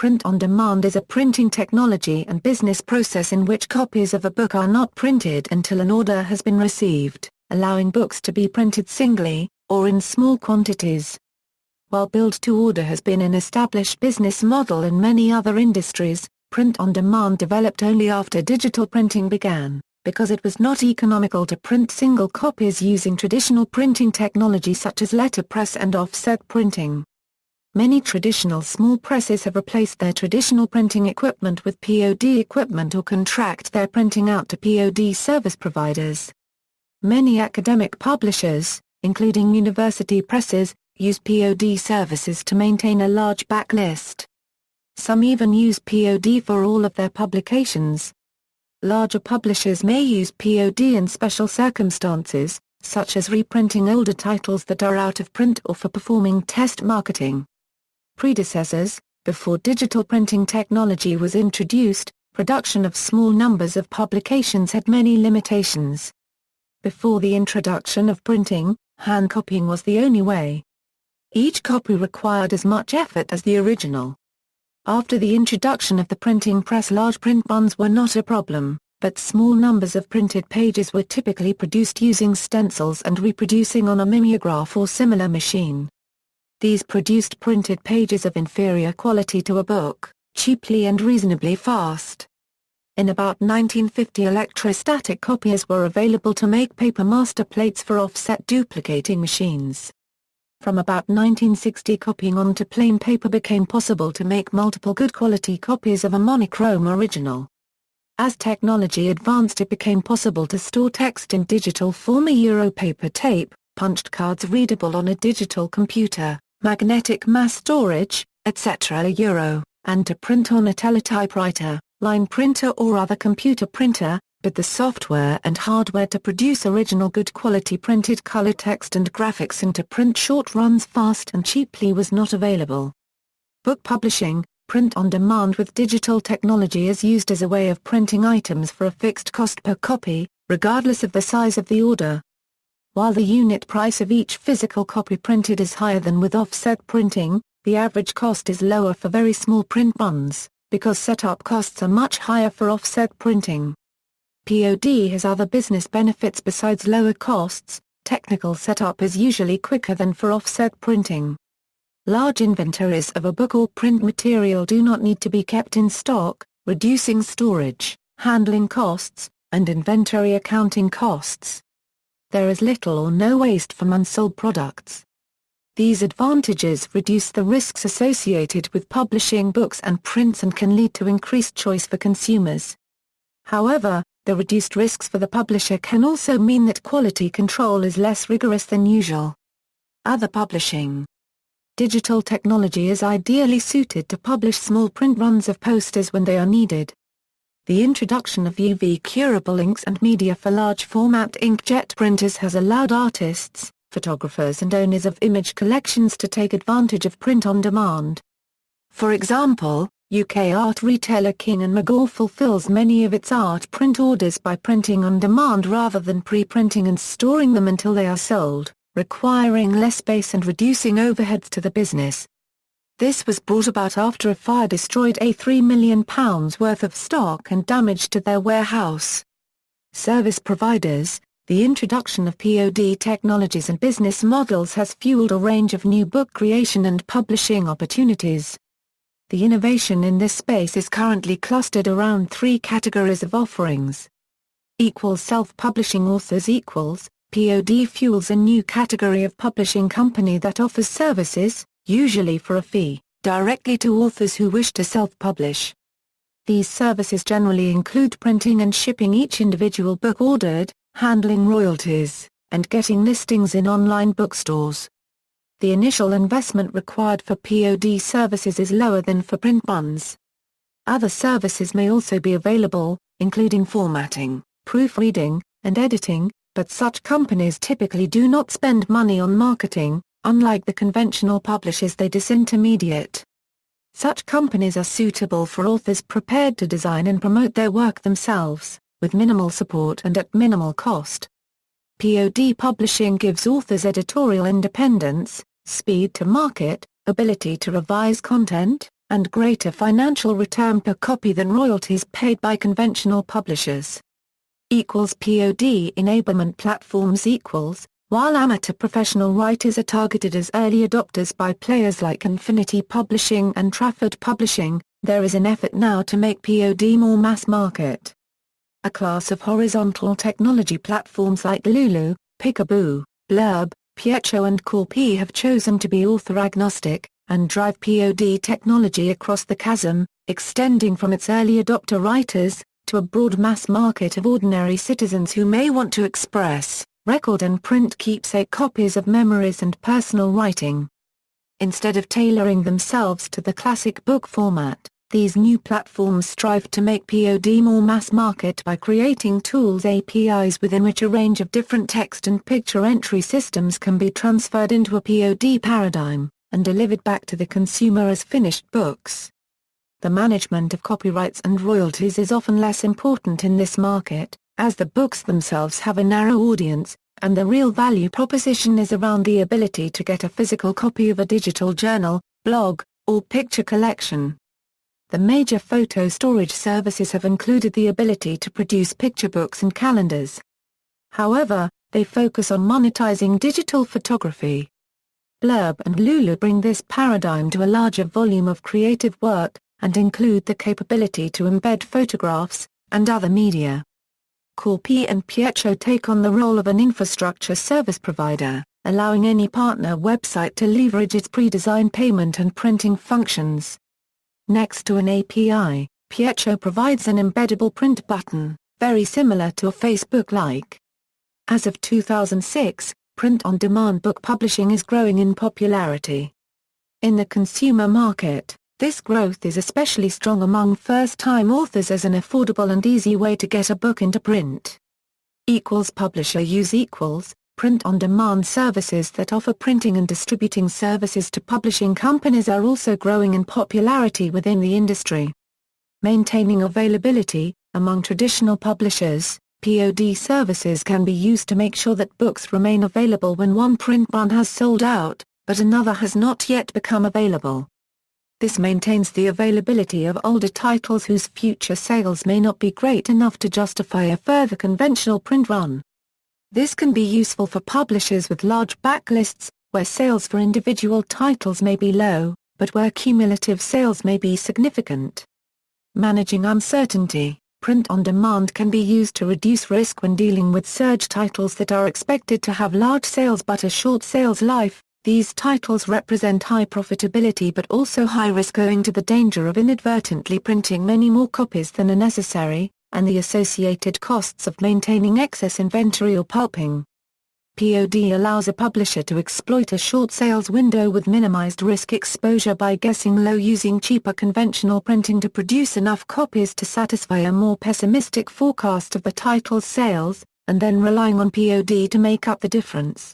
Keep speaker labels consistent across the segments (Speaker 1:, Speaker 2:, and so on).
Speaker 1: Print on demand is a printing technology and business process in which copies of a book are not printed until an order has been received, allowing books to be printed singly, or in small quantities. While build-to-order has been an established business model in many other industries, print on demand developed only after digital printing began, because it was not economical to print single copies using traditional printing technology such as letterpress and offset printing. Many traditional small presses have replaced their traditional printing equipment with POD equipment or contract their printing out to POD service providers. Many academic publishers, including university presses, use POD services to maintain a large backlist. Some even use POD for all of their publications. Larger publishers may use POD in special circumstances, such as reprinting older titles that are out of print or for performing test marketing. Predecessors: before digital printing technology was introduced, production of small numbers of publications had many limitations. Before the introduction of printing, hand copying was the only way. Each copy required as much effort as the original. After the introduction of the printing press, large print runs were not a problem, but small numbers of printed pages were typically produced using stencils and reproducing on a mimeograph or similar machine. These produced printed pages of inferior quality to a book, cheaply and reasonably fast. In about 1950, electrostatic copiers were available to make paper master plates for offset duplicating machines. From about 1960, copying onto plain paper became possible to make multiple good quality copies of a monochrome original. As technology advanced, it became possible to store text in digital form, paper tape, punched cards readable on a digital computer, magnetic mass storage, etc. and to print on a teletypewriter, line printer or other computer printer, but the software and hardware to produce original good quality printed color text and graphics and to print short runs fast and cheaply was not available. Book publishing: print on demand with digital technology is used as a way of printing items for a fixed cost per copy, regardless of the size of the order. While the unit price of each physical copy printed is higher than with offset printing, the average cost is lower for very small print runs, because setup costs are much higher for offset printing. POD has other business benefits besides lower costs. Technical setup is usually quicker than for offset printing. Large inventories of a book or print material do not need to be kept in stock, reducing storage, handling costs, and inventory accounting costs. There is little or no waste from unsold products. These advantages reduce the risks associated with publishing books and prints and can lead to increased choice for consumers. However, the reduced risks for the publisher can also mean that quality control is less rigorous than usual. Other publishing: digital technology is ideally suited to publish small print runs of posters when they are needed. The introduction of UV-curable inks and media for large-format inkjet printers has allowed artists, photographers and owners of image collections to take advantage of print on demand. For example, UK art retailer King & McGaw fulfills many of its art print orders by printing on demand rather than pre-printing and storing them until they are sold, requiring less space and reducing overheads to the business. This was brought about after a fire destroyed £3 million worth of stock and damage to their warehouse. Service providers: the introduction of POD technologies and business models has fueled a range of new book creation and publishing opportunities. The innovation in this space is currently clustered around three categories of offerings. Self-publishing authors POD fuels a new category of publishing company that offers services, usually for a fee, directly to authors who wish to self-publish. These services generally include printing and shipping each individual book ordered, handling royalties, and getting listings in online bookstores. The initial investment required for POD services is lower than for print runs. Other services may also be available, including formatting, proofreading, and editing, but such companies typically do not spend money on marketing. Unlike the conventional publishers, they disintermediate. Such companies are suitable for authors prepared to design and promote their work themselves, with minimal support and at minimal cost. POD publishing gives authors editorial independence, speed to market, ability to revise content, and greater financial return per copy than royalties paid by conventional publishers. POD enablement platforms while amateur professional writers are targeted as early adopters by players like Infinity Publishing and Trafford Publishing, there is an effort now to make POD more mass market. A class of horizontal technology platforms like Lulu, Peekaboo, Blurb, Pietro and Corpi have chosen to be author-agnostic, and drive POD technology across the chasm, extending from its early adopter writers, to a broad mass market of ordinary citizens who may want to express, record and print keepsake copies of memories and personal writing. Instead of tailoring themselves to the classic book format, these new platforms strive to make POD more mass market by creating tools APIs within which a range of different text and picture entry systems can be transferred into a POD paradigm, and delivered back to the consumer as finished books. The management of copyrights and royalties is often less important in this market, as the books themselves have a narrow audience, and the real value proposition is around the ability to get a physical copy of a digital journal, blog, or picture collection. The major photo storage services have included the ability to produce picture books and calendars. However, they focus on monetizing digital photography. Blurb and Lulu bring this paradigm to a larger volume of creative work, and include the capability to embed photographs, and other media. Corpi and Pietro take on the role of an infrastructure service provider, allowing any partner website to leverage its pre-designed payment and printing functions. Next to an API, Pietro provides an embeddable print button, very similar to a Facebook-like. As of 2006, print-on-demand book publishing is growing in popularity. In the consumer market, this growth is especially strong among first-time authors as an affordable and easy way to get a book into print. Publisher use print-on-demand services that offer printing and distributing services to publishing companies are also growing in popularity within the industry. Maintaining availability, among traditional publishers, POD services can be used to make sure that books remain available when one print run has sold out, but another has not yet become available. This maintains the availability of older titles whose future sales may not be great enough to justify a further conventional print run. This can be useful for publishers with large backlists, where sales for individual titles may be low, but where cumulative sales may be significant. Managing uncertainty, print-on-demand can be used to reduce risk when dealing with surge titles that are expected to have large sales but a short sales life. These titles represent high profitability but also high risk owing to the danger of inadvertently printing many more copies than are necessary, and the associated costs of maintaining excess inventory or pulping. POD allows a publisher to exploit a short sales window with minimized risk exposure by guessing low using cheaper conventional printing to produce enough copies to satisfy a more pessimistic forecast of the title's sales, and then relying on POD to make up the difference.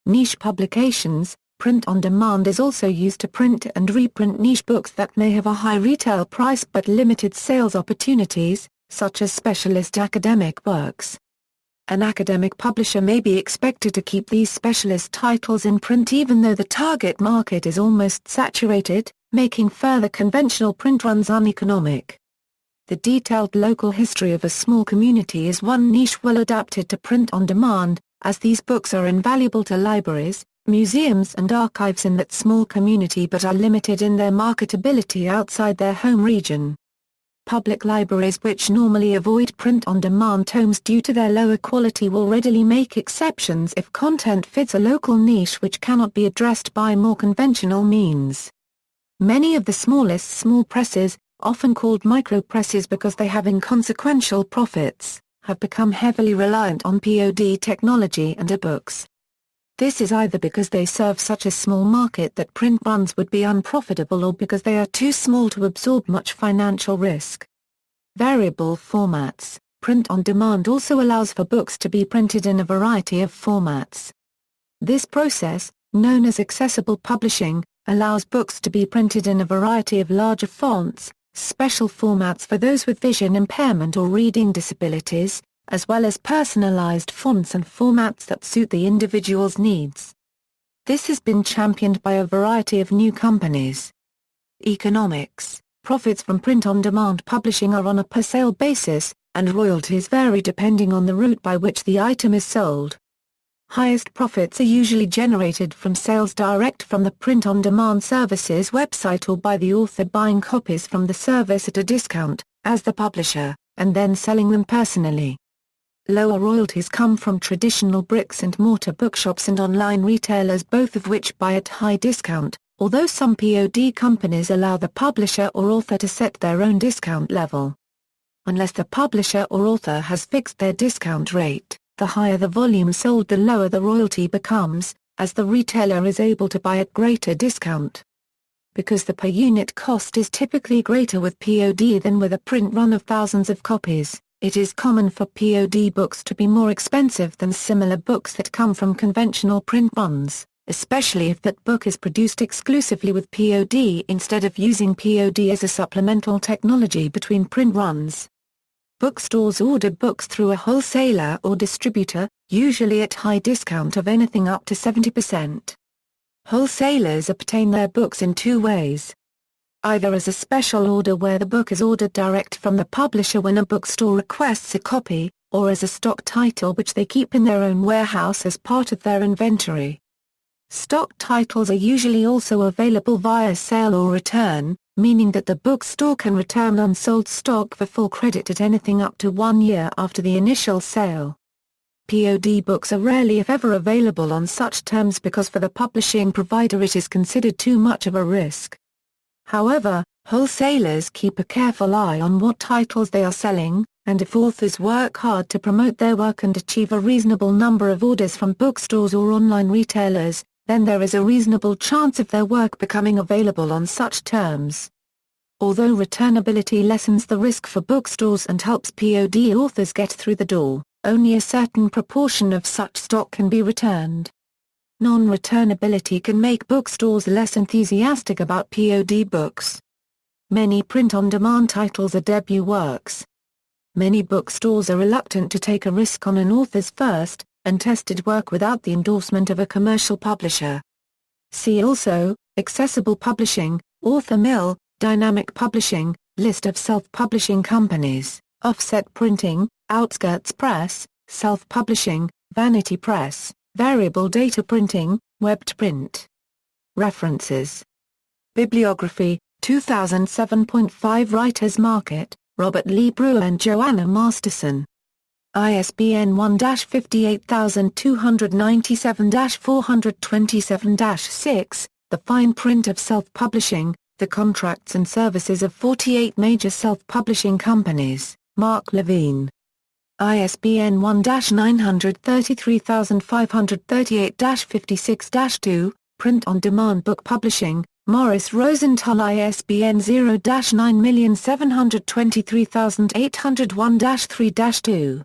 Speaker 1: Niche publications, print-on-demand is also used to print and reprint niche books that may have a high retail price but limited sales opportunities, such as specialist academic works. An academic publisher may be expected to keep these specialist titles in print even though the target market is almost saturated, making further conventional print runs uneconomic. The detailed local history of a small community is one niche well adapted to print-on-demand, as these books are invaluable to libraries, museums and archives in that small community but are limited in their marketability outside their home region. Public libraries which normally avoid print-on-demand tomes due to their lower quality will readily make exceptions if content fits a local niche which cannot be addressed by more conventional means. Many of the smallest small presses, often called micro-presses because they have inconsequential profits, have become heavily reliant on POD technology and e-books. This is either because they serve such a small market that print runs would be unprofitable or because they are too small to absorb much financial risk. Variable formats, print-on-demand also allows for books to be printed in a variety of formats. This process, known as accessible publishing, allows books to be printed in a variety of larger fonts, special formats for those with vision impairment or reading disabilities, as well as personalized fonts and formats that suit the individual's needs. This has been championed by a variety of new companies. Economics. Profits from print-on-demand publishing are on a per-sale basis, and royalties vary depending on the route by which the item is sold. Highest profits are usually generated from sales direct from the print-on-demand service's website or by the author buying copies from the service at a discount, as the publisher, and then selling them personally. Lower royalties come from traditional bricks-and-mortar bookshops and online retailers, both of which buy at high discount, although some POD companies allow the publisher or author to set their own discount level. Unless the publisher or author has fixed their discount rate, the higher the volume sold the lower the royalty becomes, as the retailer is able to buy at greater discount. Because the per-unit cost is typically greater with POD than with a print run of thousands of copies, it is common for POD books to be more expensive than similar books that come from conventional print runs, especially if that book is produced exclusively with POD instead of using POD as a supplemental technology between print runs. Bookstores order books through a wholesaler or distributor, usually at high discount of anything up to 70%. Wholesalers obtain their books in two ways. Either as a special order where the book is ordered direct from the publisher when a bookstore requests a copy, or as a stock title which they keep in their own warehouse as part of their inventory. Stock titles are usually also available via sale or return, meaning that the bookstore can return unsold stock for full credit at anything up to 1 year after the initial sale. POD books are rarely if ever available on such terms because for the publishing provider it is considered too much of a risk. However, wholesalers keep a careful eye on what titles they are selling, and if authors work hard to promote their work and achieve a reasonable number of orders from bookstores or online retailers, then there is a reasonable chance of their work becoming available on such terms. Although returnability lessens the risk for bookstores and helps POD authors get through the door, only a certain proportion of such stock can be returned. Non-returnability can make bookstores less enthusiastic about POD books. Many print-on-demand titles are debut works. Many bookstores are reluctant to take a risk on an author's first, untested work without the endorsement of a commercial publisher. See also, accessible publishing, author mill, dynamic publishing, list of self-publishing companies, offset printing, outskirts press, self-publishing, vanity press, variable data printing, webbed print. References. Bibliography, 2007.5 Writers Market, Robert Lee Brewer and Joanna Masterson. ISBN 1-58297-427-6, The Fine Print of Self-Publishing, The Contracts and Services of 48 Major Self-Publishing Companies, Mark Levine. ISBN 1-933538-56-2, Print-on-Demand Book Publishing, Morris Rosenthal. ISBN 0-9723801-3-2.